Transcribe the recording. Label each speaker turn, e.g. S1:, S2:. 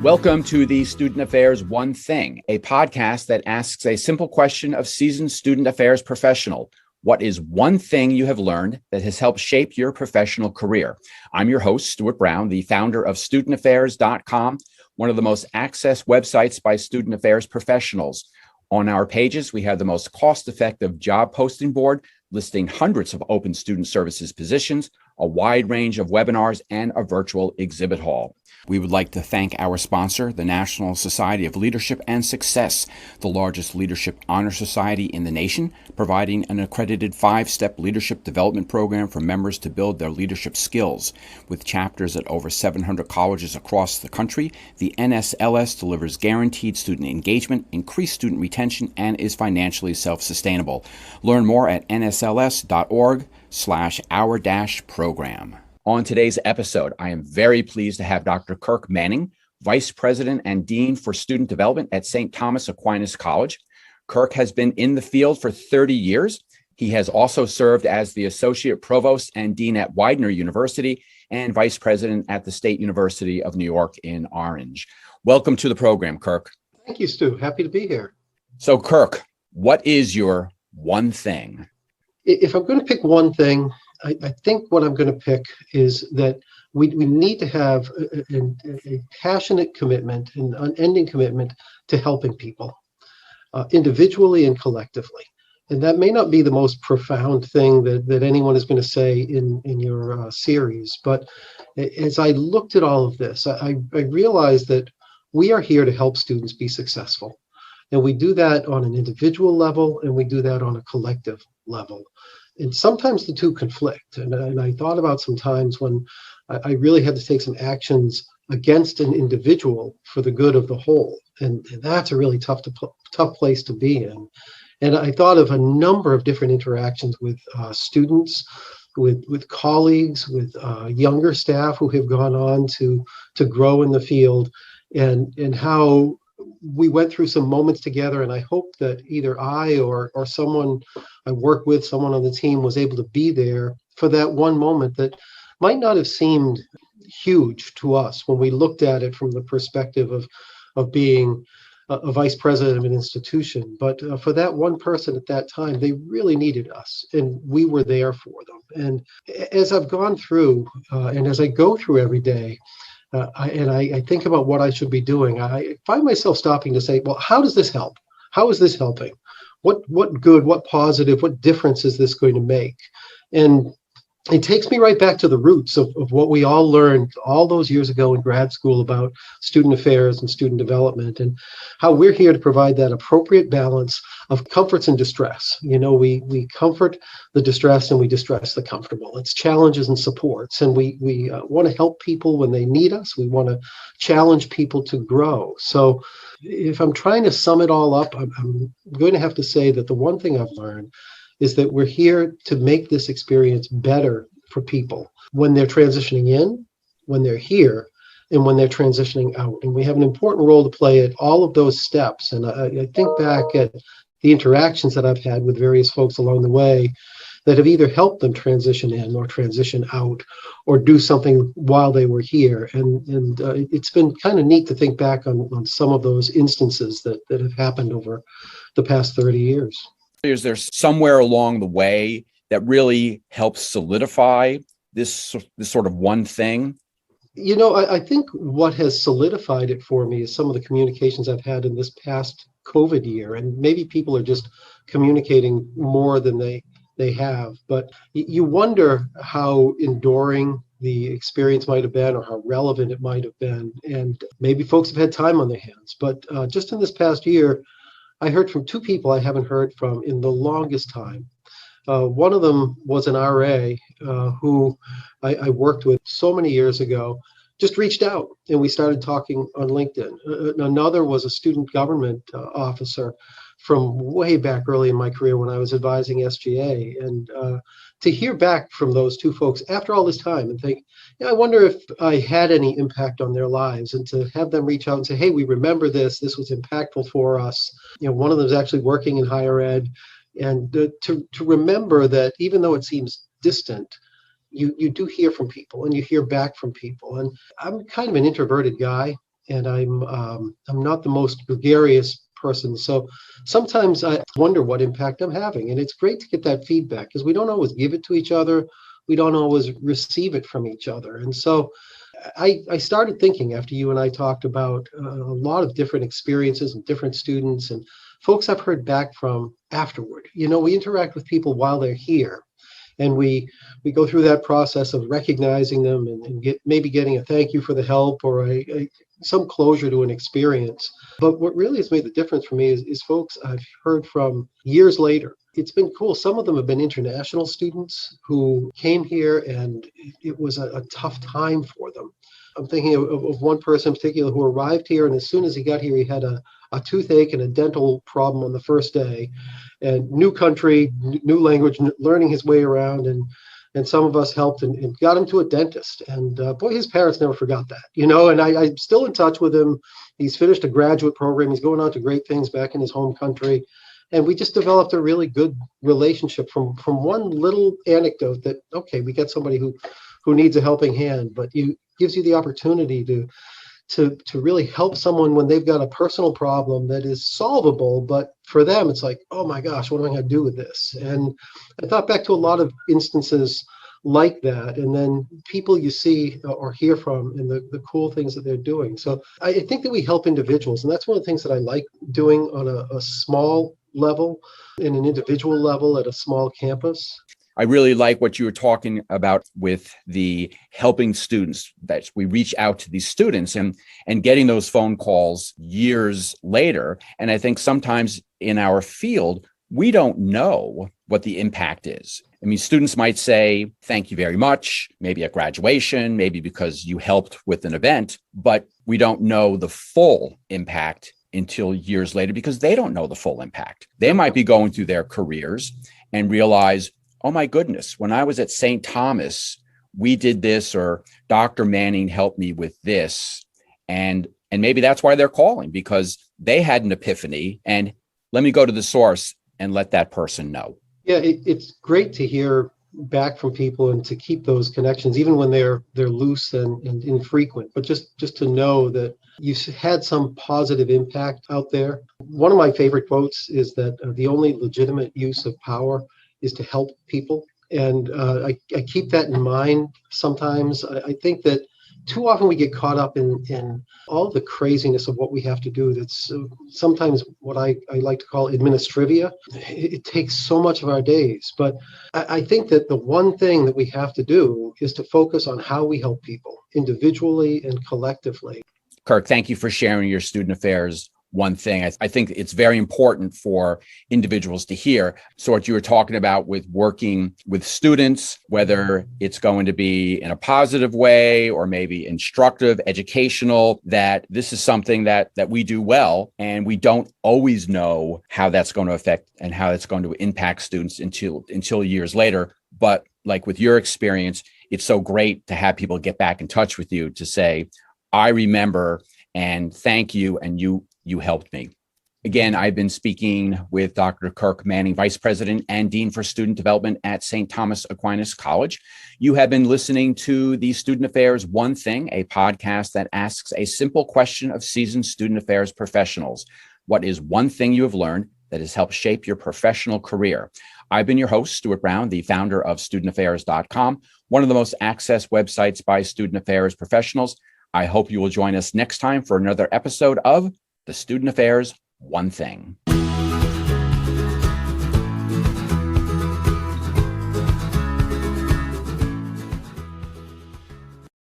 S1: Welcome to the Student Affairs One Thing, a podcast that asks a simple question of seasoned student affairs professional. What is one thing you have learned that has helped shape your professional career? I'm your host, Stuart Brown, the founder of studentaffairs.com, one of the most accessed websites by student affairs professionals. On our pages, we have the most cost-effective job posting board listing hundreds of open student services positions, a wide range of webinars, and a virtual exhibit hall. We would like to thank our sponsor, the National Society of Leadership and Success, the largest leadership honor society in the nation, providing an accredited 5-step leadership development program for members to build their leadership skills. With chapters at over 700 colleges across the country, the NSLS delivers guaranteed student engagement, increased student retention, and is financially self-sustainable. Learn more at nsls.org/our-program. On today's episode, I am very pleased to have Dr. Kirk Manning, Vice President and Dean for Student Development at St. Thomas Aquinas College. Kirk has been in the field for 30 years. He has also served as the Associate Provost and Dean at Widener University and Vice President at the State University of New York in Orange. Welcome to the program, Kirk.
S2: Thank you, Stu. Happy to be here.
S1: So, Kirk, what is your one thing?
S2: If I'm going to pick one thing, I think what I'm going to pick is that we need to have a passionate commitment, an unending commitment to helping people, individually and collectively. And that may not be the most profound thing that anyone is going to say in your series, but as I looked at all of this, I realized that we are here to help students be successful. And we do that on an individual level, and we do that on a collective level. And sometimes the two conflict. And I thought about some times when I really had to take some actions against an individual for the good of the whole. And that's a really tough place to be in. And I thought of a number of different interactions with students, with colleagues, with younger staff who have gone on to grow in the field, and how we went through some moments together, and I hope that either I or someone I work with, someone on the team, was able to be there for that one moment that might not have seemed huge to us when we looked at it from the perspective of being a vice president of an institution. But for that one person at that time, they really needed us, and we were there for them. And as I've gone through, and as I go through every day, I think about what I should be doing, I find myself stopping to say, well, how does this help? How is this helping? What good, what positive, what difference is this going to make? And it takes me right back to the roots of what we all learned all those years ago in grad school about student affairs and student development, and how we're here to provide that appropriate balance of comforts and distress. You know, we comfort the distressed and we distress the comfortable. It's challenges and supports, and we want to help people when they need us. We want to challenge people to grow. So if I'm trying to sum it all up, I'm going to have to say that the one thing I've learned is that we're here to make this experience better for people when they're transitioning in, when they're here, and when they're transitioning out. And we have an important role to play at all of those steps. And I think back at the interactions that I've had with various folks along the way that have either helped them transition in or transition out or do something while they were here. And it's been kind of neat to think back on some of those instances that have happened over the past 30 years.
S1: Is there somewhere along the way that really helps solidify this sort of one thing?
S2: You know, I think what has solidified it for me is some of the communications I've had in this past COVID year. And maybe people are just communicating more than they have. But you wonder how enduring the experience might have been, or how relevant it might have been. And maybe folks have had time on their hands. But just in this past year, I heard from two people I haven't heard from in the longest time. One of them was an RA who I worked with so many years ago, just reached out and we started talking on LinkedIn. Another was a student government officer from way back early in my career when I was advising SGA. And to hear back from those two folks after all this time and think, I wonder if I had any impact on their lives, and to have them reach out and say, hey, we remember this was impactful for us. One of them is actually working in higher ed, and to remember that even though it seems distant, you do hear from people and you hear back from people. And I'm kind of an introverted guy. and I'm not the most gregarious person. So sometimes I wonder what impact I'm having. And it's great to get that feedback because we don't always give it to each other. We don't always receive it from each other. And so I started thinking after you and I talked about a lot of different experiences and different students and folks I've heard back from afterward. We interact with people while they're here. And we go through that process of recognizing them and getting a thank you for the help or some closure to an experience. But what really has made the difference for me is folks I've heard from years later. It's been cool. Some of them have been international students who came here and it was a tough time for them. I'm thinking of one person in particular who arrived here, and as soon as he got here, he had a toothache and a dental problem on the first day, and new country, new language, learning his way around, and some of us helped and got him to a dentist. And boy, his parents never forgot that, and I'm still in touch with him. He's finished a graduate program. He's going on to great things back in his home country. And we just developed a really good relationship from one little anecdote that, okay, we get somebody who needs a helping hand, but gives you the opportunity to really help someone when they've got a personal problem that is solvable. But for them, it's like, oh my gosh, what am I going to do with this? And I thought back to a lot of instances like that, and then people you see or hear from and the cool things that they're doing. So I think that we help individuals, and that's one of the things that I like doing on a small level, in an individual level at a small campus.
S1: I really like what you were talking about with the helping students, that we reach out to these students and getting those phone calls years later. And I think sometimes in our field, we don't know what the impact is. I mean, students might say, thank you very much, maybe at graduation, maybe because you helped with an event, but we don't know the full impact until years later because they don't know the full impact. They might be going through their careers and realize, oh my goodness, when I was at St. Thomas, we did this, or Dr. Manning helped me with this. And maybe that's why they're calling, because they had an epiphany, and let me go to the source and let that person know.
S2: Yeah, it's great to hear back from people and to keep those connections, even when they're loose and infrequent, but just to know that you've had some positive impact out there. One of my favorite quotes is that the only legitimate use of power is to help people. And I keep that in mind sometimes. I think that too often we get caught up in all the craziness of what we have to do. That's sometimes what I like to call administrivia. It takes so much of our days. But I think that the one thing that we have to do is to focus on how we help people individually and collectively.
S1: Kirk, thank you for sharing your student affairs one thing. I think it's very important for individuals to hear. So what you were talking about with working with students, whether it's going to be in a positive way or maybe instructive, educational, that this is something that we do well, and we don't always know how that's going to affect and how it's going to impact students until years later. But like with your experience, it's so great to have people get back in touch with you to say, I remember and thank you, and you helped me. Again, I've been speaking with Dr. Kirk Manning, Vice President and Dean for Student Development at St. Thomas Aquinas College. You have been listening to the Student Affairs One Thing, a podcast that asks a simple question of seasoned student affairs professionals. What is one thing you have learned that has helped shape your professional career? I've been your host, Stuart Brown, the founder of studentaffairs.com, one of the most accessed websites by student affairs professionals. I hope you will join us next time for another episode of the Student Affairs One Thing.